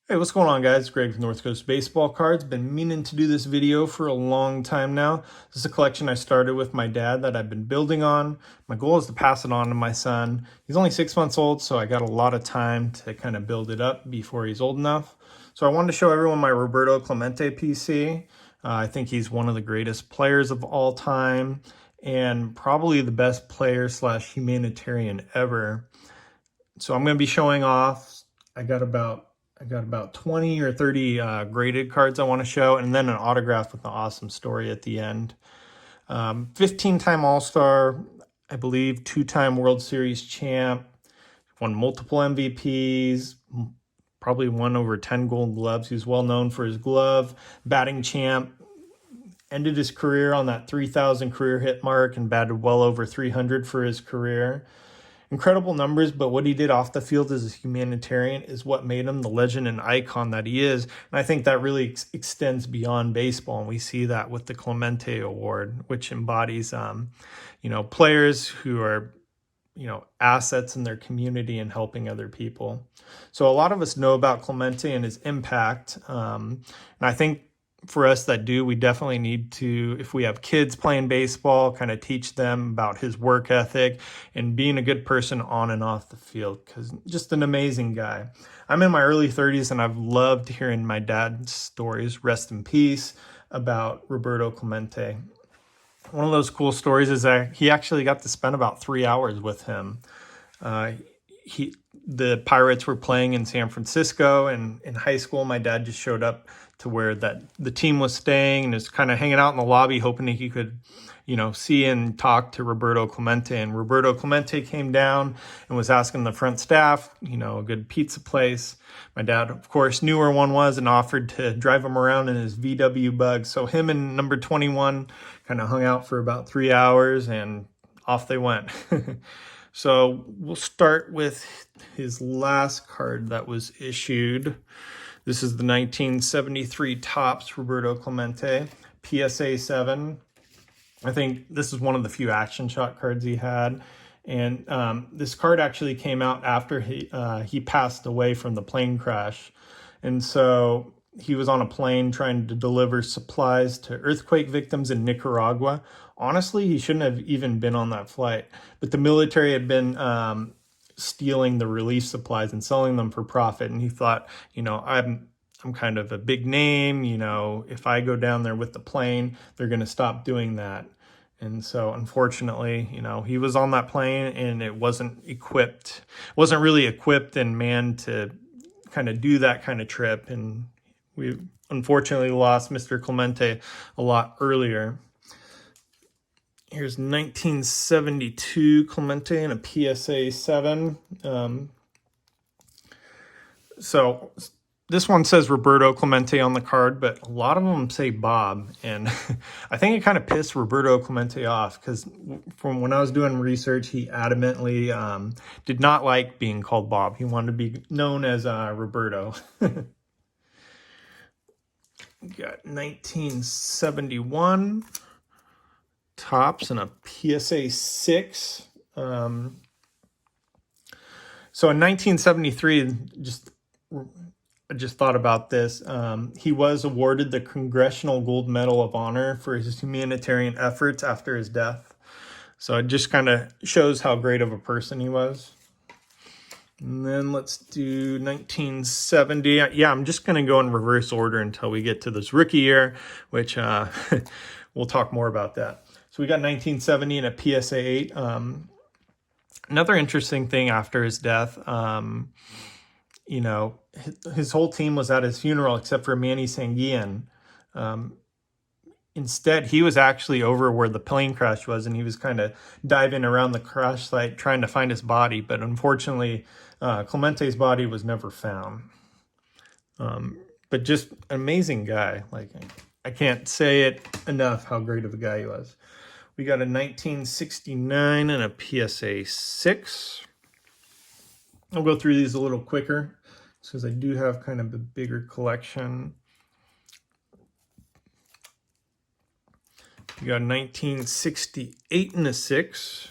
Hey, what's going on, guys? Greg with North Coast Baseball Cards. Been meaning to do this video for a long time now. This is a collection I started with my dad that I've been building on. My goal is to pass it on to my son. He's only 6 months old, so I got a lot of time to kind of build it up before he's old enough. So I wanted to show everyone my Roberto Clemente PC. I think he's one of the greatest players of all time and probably the best player slash humanitarian ever. So I'm going to be showing off. I got about 20 or 30 graded cards I want to show, and then an autograph with an awesome story at the end. 15-time All-Star, I believe, 2-time World Series champ, won multiple MVPs, probably won over 10 Gold Gloves. He's well known for his glove, batting champ, ended his career on that 3,000 career hit mark and batted well over 300 for his career. Incredible numbers, but what he did off the field as a humanitarian is what made him the legend and icon that he is. And I think that really extends beyond baseball. And we see that with the Clemente Award, which embodies, players who are, assets in their community and helping other people. So a lot of us know about Clemente and his impact. And I think for us that do, we definitely need to, if we have kids playing baseball, kind of teach them about his work ethic and being a good person on and off the field, because just an amazing guy. I'm in my early 30s and I've loved hearing my dad's stories, rest in peace, about Roberto Clemente. One of those cool stories is that he actually got to spend about 3 hours with him. The Pirates were playing in San Francisco, and in high school, my dad just showed up to where the team was staying and was kind of hanging out in the lobby, hoping he could, see and talk to Roberto Clemente. And Roberto Clemente came down and was asking the front staff, a good pizza place. My dad, of course, knew where one was and offered to drive him around in his VW Bug. So him and number 21 kind of hung out for about 3 hours and off they went. So we'll start with his last card that was issued. This is the 1973 Topps Roberto Clemente, PSA 7. I think this is one of the few action shot cards he had. And this card actually came out after he passed away from the plane crash. And so he was on a plane trying to deliver supplies to earthquake victims in Nicaragua. Honestly, he shouldn't have even been on that flight. But the military had been stealing the relief supplies and selling them for profit. And he thought, I'm kind of a big name. If I go down there with the plane, they're going to stop doing that. And so unfortunately, he was on that plane and it wasn't really equipped and manned to kind of do that kind of trip. And we unfortunately lost Mr. Clemente a lot earlier. Here's 1972 Clemente in a PSA 7. So this one says Roberto Clemente on the card, but a lot of them say Bob. And I think it kind of pissed Roberto Clemente off, because from when I was doing research, he adamantly did not like being called Bob. He wanted to be known as Roberto. Got 1971 Topps and a PSA 6. So in 1973, I just thought about this. He was awarded the Congressional Gold Medal of Honor for his humanitarian efforts after his death. So it just kind of shows how great of a person he was. And then let's do 1970. Yeah, I'm just going to go in reverse order until we get to this rookie year, which we'll talk more about that. So we got 1970 and a PSA 8. Another interesting thing after his death, his whole team was at his funeral except for Manny Sanguillen. Instead, he was actually over where the plane crash was, and he was kind of diving around the crash site trying to find his body. But unfortunately, Clemente's body was never found. But just an amazing guy. Like, I can't say it enough how great of a guy he was. We got a 1969 and a PSA 6. I'll go through these a little quicker because I do have kind of a bigger collection. We got a 1968 and a 6.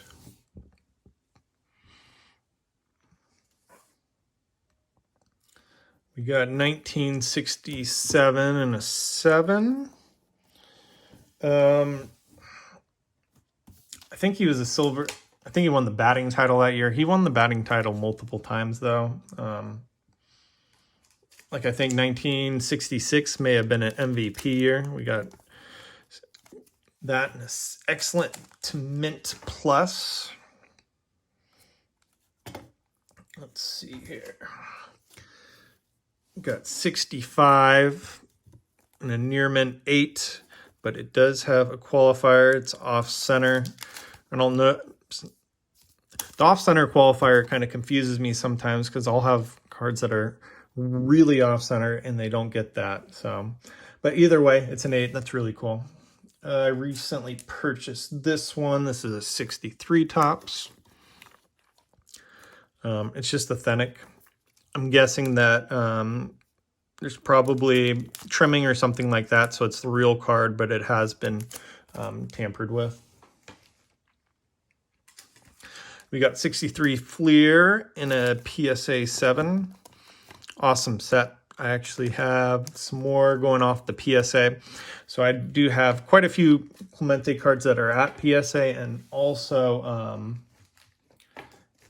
We got 1967 and a 7. I think he was a silver. I think he won the batting title that year. He won the batting title multiple times, though. Like I think 1966 may have been an MVP year. We got that and an excellent to mint plus. Let's see here. We got 65 and a near mint 8, but it does have a qualifier. It's off center. I don't know. The off center qualifier kind of confuses me sometimes because I'll have cards that are really off center and they don't get that. So, but either way, it's an 8. That's really cool. I recently purchased this one. This is a 63 tops. It's just authentic. I'm guessing that there's probably trimming or something like that, so it's the real card, but it has been tampered with. We got 63 Fleer in a PSA 7. Awesome set. I actually have some more going off the PSA. So I do have quite a few Clemente cards that are at PSA and also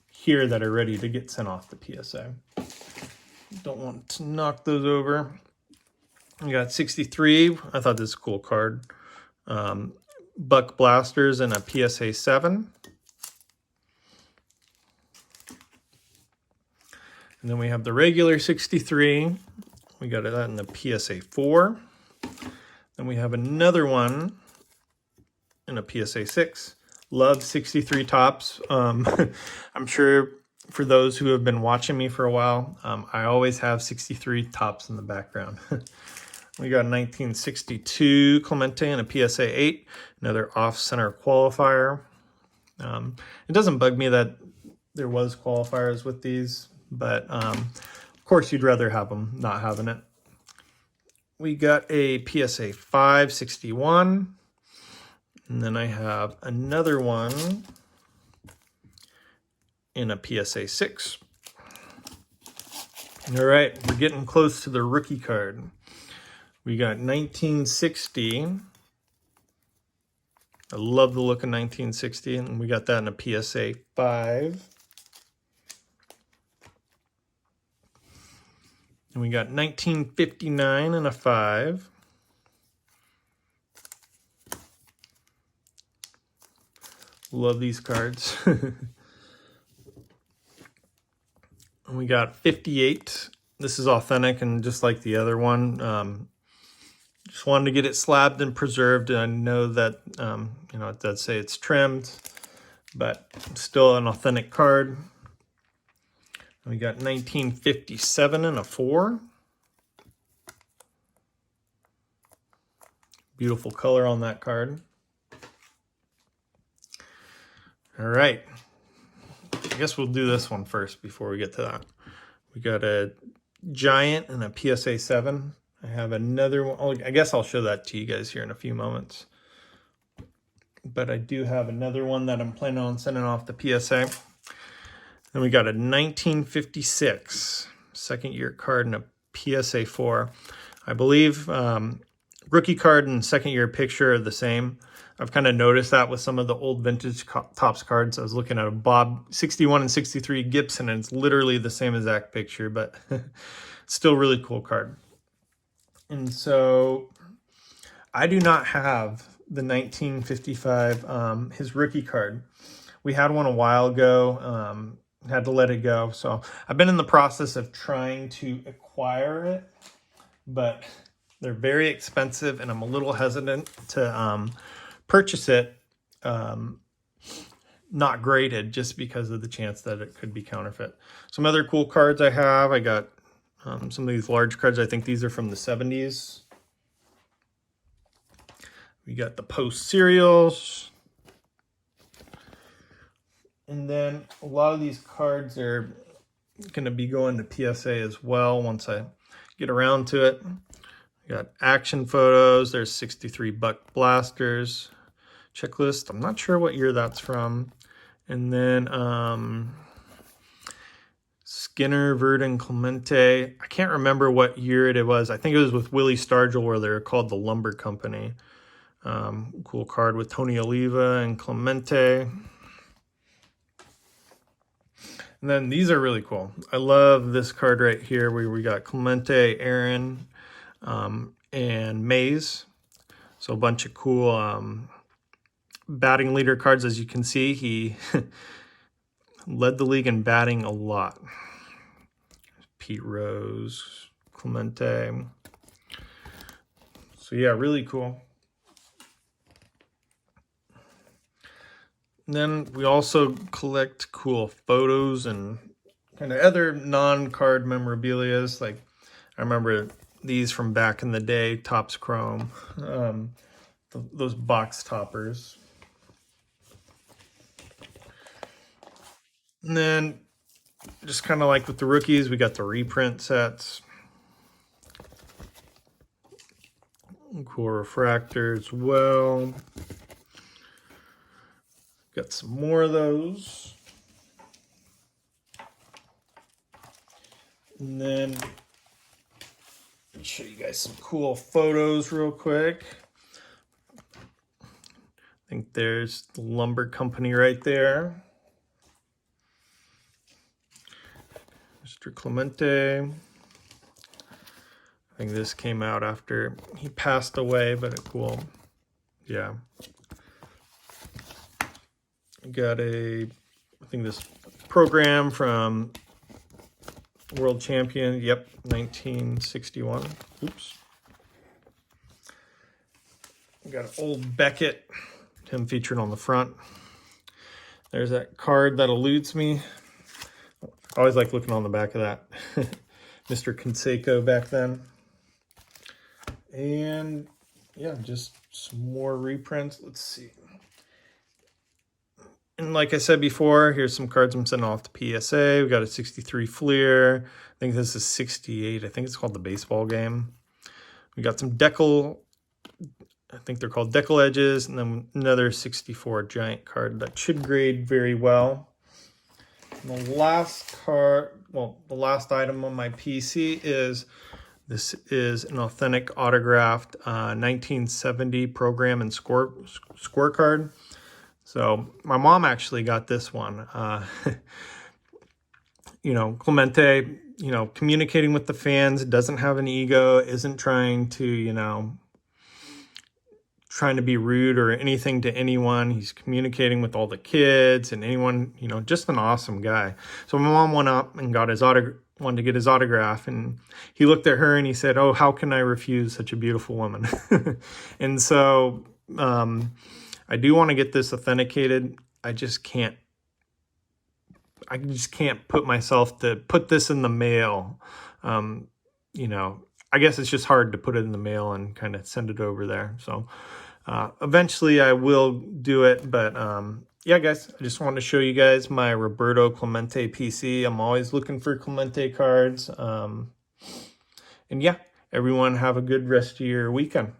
here that are ready to get sent off the PSA. Don't want to knock those over. We got 63. I thought this was a cool card. Buck Blasters in a PSA 7. And then we have the regular 63. We got that in the PSA 4. Then we have another one in a PSA 6. Love 63 tops. I'm sure for those who have been watching me for a while, I always have 63 tops in the background. We got 1962 Clemente in a PSA 8. Another off-center qualifier. It doesn't bug me that there was qualifiers with these, but of course you'd rather have them not having it. We got a PSA 561, and then I have another one in a PSA 6. All right, we're getting close to the rookie card. We got 1960. I love the look of 1960, and we got that in a PSA 5. And we got 1959 and a 5. Love these cards. And we got 58. This is authentic and just like the other one. Just wanted to get it slabbed and preserved. And I know that, you know, it does say it's trimmed, but still an authentic card. We got 1957 and a 4. Beautiful color on that card. All right. I guess we'll do this one first before we get to that. We got a Giant and a PSA 7. I have another one. I guess I'll show that to you guys here in a few moments. But I do have another one that I'm planning on sending off the PSA. Then we got a 1956 second year card and a PSA 4. I believe rookie card and second year picture are the same. I've kind of noticed that with some of the old vintage Topps cards. I was looking at a Bob 61 and 63 Gibson, and it's literally the same exact picture, but still really cool card. And so I do not have the 1955, his rookie card. We had one a while ago. Had to let it go. So I've been in the process of trying to acquire it, but they're very expensive and I'm a little hesitant to purchase it not graded just because of the chance that it could be counterfeit. Some other cool cards I have. I got some of these large cards. I think these are from the 70s. We got the Post serials. And then a lot of these cards are going to be going to PSA as well once I get around to it. We got action photos. There's 63 Buck Blasters. Checklist. I'm not sure what year that's from. And then Skinner, Verdon, Clemente. I can't remember what year it was. I think it was with Willie Stargell where they were called the Lumber Company. Cool card with Tony Oliva and Clemente. And then these are really cool. I love this card right here where we got Clemente, Aaron, and Mays. So a bunch of cool batting leader cards. As you can see, he led the league in batting a lot. Pete Rose, Clemente. So yeah, really cool. And then we also collect cool photos and kind of other non-card memorabilia. Like I remember these from back in the day, Topps Chrome, those box toppers. And then just kind of like with the rookies, we got the reprint sets. Cool refractor as well. Got some more of those. And then I'll show you guys some cool photos real quick. I think there's the Lumber Company right there. Mr. Clemente. I think this came out after he passed away, but cool. Yeah. Got I think this program from World Champion. Yep, 1961. Oops. Got an old Beckett, him featured on the front. There's that card that eludes me. I always like looking on the back of that. Mr. Canseco back then. And yeah, just some more reprints. Let's see. And like I said before, here's some cards I'm sending off to PSA. We got a 63 Fleer. I think this is 68. I think it's called the baseball game. We got some Decal. I think they're called Decal Edges. And then another 64 giant card that should grade very well. And the last card, well, the last item on my PC is, this is an authentic autographed 1970 program and scorecard. So my mom actually got this one. You know, Clemente, you know, communicating with the fans, doesn't have an ego, isn't trying to, you know, trying to be rude or anything to anyone. He's communicating with all the kids and anyone, you know, just an awesome guy. So my mom went up and got his wanted to get his autograph, and he looked at her and he said, "Oh, how can I refuse such a beautiful woman?" And so I do want to get this authenticated. I just can't put myself to put this in the mail. You know, I guess it's just hard to put it in the mail and kind of send it over there. So eventually I will do it. But yeah, guys, I just wanted to show you guys my Roberto Clemente PC. I'm always looking for Clemente cards. And yeah, everyone have a good rest of your weekend.